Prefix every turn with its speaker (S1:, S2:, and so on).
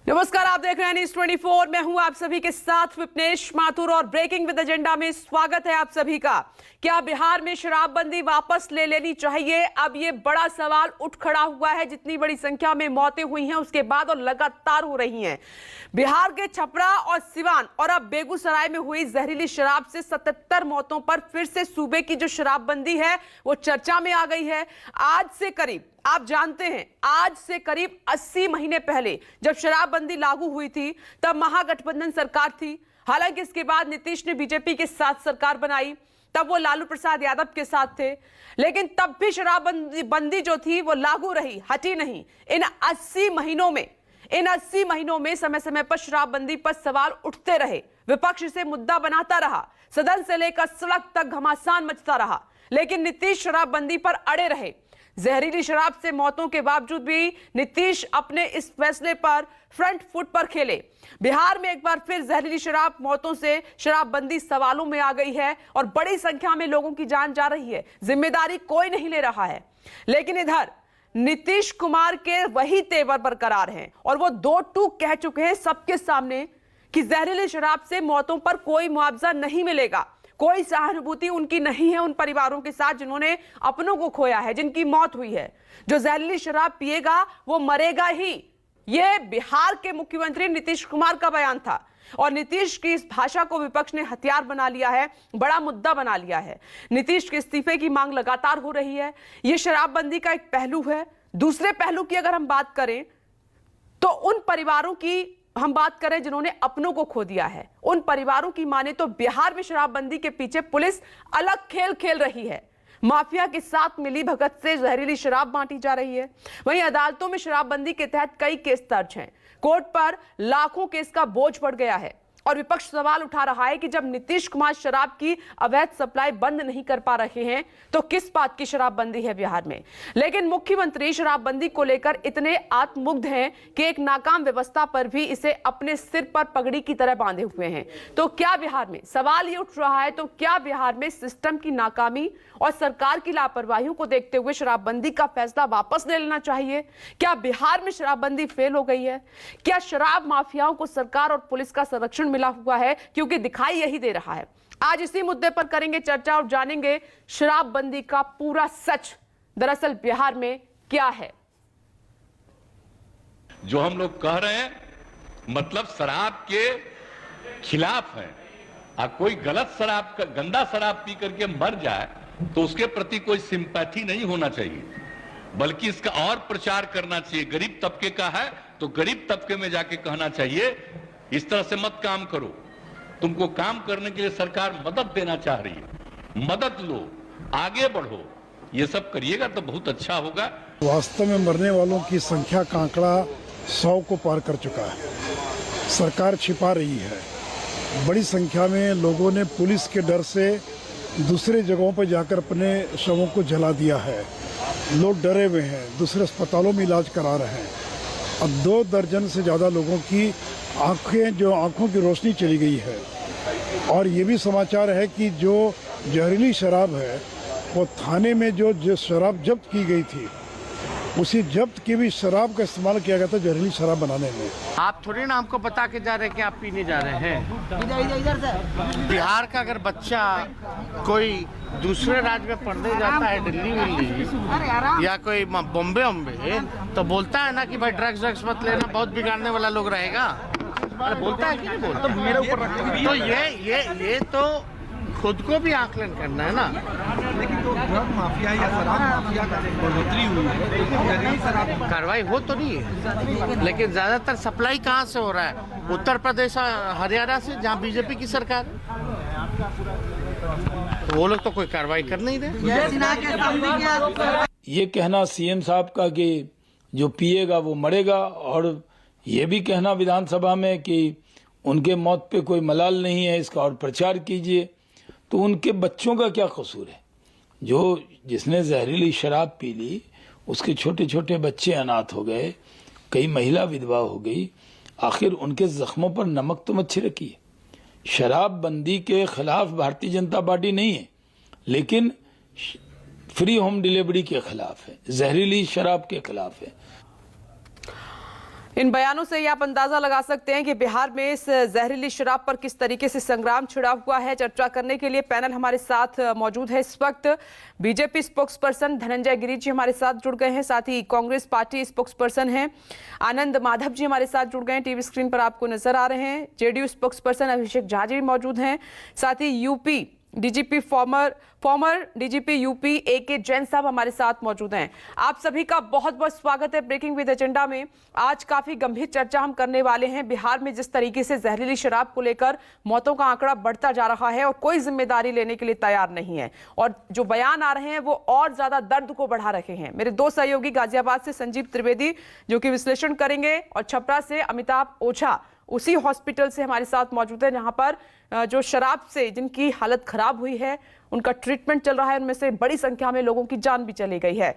S1: नमस्कार, आप देख रहे हैं न्यूज़ 24। मैं हूं आप सभी के साथ विपनेश माथुर और ब्रेकिंग विद एजेंडा में स्वागत है आप सभी का। क्या बिहार में शराबबंदी वापस ले लेनी चाहिए? अब ये बड़ा सवाल उठ खड़ा हुआ है। जितनी बड़ी संख्या में मौतें हुई हैं उसके बाद और लगातार हो रही हैं। बिहार के छपरा और सिवान और अब बेगूसराय में हुई जहरीली शराब से 77 मौतों पर फिर से सूबे की जो शराबबंदी है वो चर्चा में आ गई है। आज से करीब, आप जानते हैं, आज से करीब 80 महीने पहले जब शराबबंदी लागू हुई थी तब महागठबंधन सरकार थी। हालांकि इसके बाद नीतीश ने बीजेपी के साथ सरकार बनाई, तब वो लालू प्रसाद यादव के साथ थे, लेकिन तब भी शराबबंदी जो थी वो लागू रही, हटी नहीं। इन 80 महीनों में समय समय पर शराबबंदी पर सवाल उठते रहे। विपक्ष इसे मुद्दा बनाता रहा, सदन से लेकर सड़क तक घमासान मचता रहा, लेकिन नीतीश शराबबंदी पर अड़े रहे। जहरीली शराब से मौतों के बावजूद भी नीतीश अपने इस फैसले पर फ्रंट फुट पर खेले। बिहार में एक बार फिर जहरीली शराब मौतों से शराबबंदी सवालों में आ गई है और बड़ी संख्या में लोगों की जान जा रही है। जिम्मेदारी कोई नहीं ले रहा है, लेकिन इधर नीतीश कुमार के वही तेवर बरकरार हैं और वो दो टूक कह चुके हैं सबके सामने कि जहरीली शराब से मौतों पर कोई मुआवजा नहीं मिलेगा। कोई सहानुभूति उनकी नहीं है उन परिवारों के साथ जिन्होंने अपनों को खोया है, जिनकी मौत हुई है। जो जहरीली शराब पिएगा वो मरेगा ही। ये बिहार के मुख्यमंत्री नीतीश कुमार का बयान था और नीतीश की इस भाषा को विपक्ष ने हथियार बना लिया है, बड़ा मुद्दा बना लिया है। नीतीश के इस्तीफे की मांग लगातार हो रही है। ये शराबबंदी का एक पहलू है। दूसरे पहलू की अगर हम बात करें तो उन परिवारों की हम बात करें जिन्होंने अपनों को खो दिया है, उन परिवारों की माने तो बिहार में शराबबंदी के पीछे पुलिस अलग खेल खेल रही है। माफिया के साथ मिली भगत से जहरीली शराब बांटी जा रही है। वहीं अदालतों में शराबबंदी के तहत कई केस दर्ज हैं। कोर्ट पर लाखों केस का बोझ पड़ गया है और विपक्ष सवाल उठा रहा है कि जब नीतीश कुमार शराब की अवैध सप्लाई बंद नहीं कर पा रहे हैं तो किस बात की शराबबंदी है बिहार में। लेकिन मुख्यमंत्री शराबबंदी को लेकर इतने आत्ममुग्ध हैं कि एक नाकाम व्यवस्था पर भी इसे अपने सिर पर पगड़ी की तरह बांधे हुए हैं। तो क्या बिहार में, सवाल ये उठ रहा है, तो क्या बिहार में सिस्टम की नाकामी और सरकार की लापरवाहियों को देखते हुए शराबबंदी का फैसला वापस ले लेना चाहिए? क्या बिहार में शराबबंदी फेल हो गई है? क्या शराब माफियाओं को सरकार और पुलिस का संरक्षण मिला हुआ है? क्योंकि दिखाई यही दे रहा है। आज इसी मुद्दे पर करेंगे चर्चा और जानेंगे शराबबंदी का पूरा सच दरअसल बिहार में क्या है।
S2: जो हम लोग कह रहे हैं मतलब शराब के खिलाफ है। कोई गलत शराब, गंदा शराब पी करके मर जाए तो उसके प्रति कोई सिंपैथी नहीं होना चाहिए, बल्कि इसका और प्रचार करना चाहिए। गरीब तबके का है तो गरीब तबके में जाके कहना चाहिए इस तरह से मत काम करो, तुमको काम करने के लिए सरकार मदद देना चाह रही है, मदद लो, आगे बढ़ो, ये सब करिएगा तो बहुत अच्छा होगा।
S3: वास्तव में मरने वालों की संख्या का आंकड़ा 100 को पार कर चुका है। सरकार छिपा रही है। बड़ी संख्या में लोगों ने पुलिस के डर से दूसरे जगहों पर जाकर अपने शवों को जला दिया है। लोग डरे हुए हैं, दूसरे अस्पतालों में इलाज करा रहे हैं। अब 2 दर्जन से ज़्यादा लोगों की आंखों की रोशनी चली गई है। और ये भी समाचार है कि जो जहरीली शराब है वो थाने में जो शराब जब्त की गई थी, उसी जब्त की भी शराब का इस्तेमाल किया गया था जहरीली शराब बनाने में।
S4: आप थोड़ी ना हमको बता के जा रहे हैं कि आप पीने जा रहे हैं। इधर से बिहार का अगर बच्चा कोई दूसरे राज्य में पढ़ने जाता है, दिल्ली विल्ली या कोई बॉम्बे वम्बे, तो बोलता है ना कि भाई ड्रग्स मत लेना, बहुत बिगाड़ने वाला लोग रहेगा। बोलता है कि नहीं बोलता? तो मेरे ऊपर तो ये तो खुद को भी आकलन करना है ना।
S5: लेकिन तो ड्रग माफिया या शराब माफिया का बढ़ोतरी हुई है,
S4: कार्रवाई हो तो नहीं है, लेकिन ज्यादातर सप्लाई कहाँ से हो रहा है? उत्तर प्रदेश, हरियाणा से, जहाँ बीजेपी की सरकार है। तो वो लोग तो कोई कार्रवाई कर नहीं रहे।
S6: ये कहना सीएम साहब का कि जो पिएगा वो मरेगा, और ये भी कहना विधानसभा में कि उनके मौत पे कोई मलाल नहीं है, इसका और प्रचार कीजिए। तो उनके बच्चों का क्या कसूर है? जिसने जहरीली शराब पी ली उसके छोटे छोटे बच्चे अनाथ हो गए, कई महिला विधवा हो गई। आखिर उनके जख्मों पर नमक तो मत छिड़किए। शराबबंदी के खिलाफ भारतीय जनता पार्टी नहीं है, लेकिन फ्री होम डिलीवरी के खिलाफ है, जहरीली शराब के खिलाफ है।
S1: इन बयानों से ही आप अंदाजा लगा सकते हैं कि बिहार में इस जहरीली शराब पर किस तरीके से संग्राम छिड़ा हुआ है। चर्चा करने के लिए पैनल हमारे साथ मौजूद है इस वक्त। BJP spokes person Dhananjay Giri ji हमारे साथ जुड़ गए हैं, साथ ही कांग्रेस पार्टी स्पोक्स पर्सन हैं आनंद माधव जी हमारे साथ जुड़ गए हैं, टीवी स्क्रीन पर आपको नजर आ रहे हैं। जेडीयू स्पोक्स पर्सन अभिषेक झा जी मौजूद हैं, साथ ही UP DGP former DGP UP AK Jain साहब हमारे साथ मौजूद हैं। आप सभी का बहुत बहुत स्वागत है ब्रेकिंग विद एजेंडा में। आज काफी गंभीर चर्चा हम करने वाले हैं। बिहार में जिस तरीके से जहरीली शराब को लेकर मौतों का आंकड़ा बढ़ता जा रहा है और कोई जिम्मेदारी लेने के लिए तैयार नहीं है, और जो बयान आ रहे हैं वो और ज्यादा दर्द को बढ़ा रहे हैं। मेरे दो सहयोगी गाजियाबाद से संजीव त्रिवेदी जो कि विश्लेषण करेंगे, और छपरा से अमिताभ ओझा उसी हॉस्पिटल से हमारे साथ मौजूद है जहां पर जो शराब से जिनकी हालत खराब हुई है उनका ट्रीटमेंट चल रहा है, उनमें से बड़ी संख्या में लोगों की जान भी चली गई है।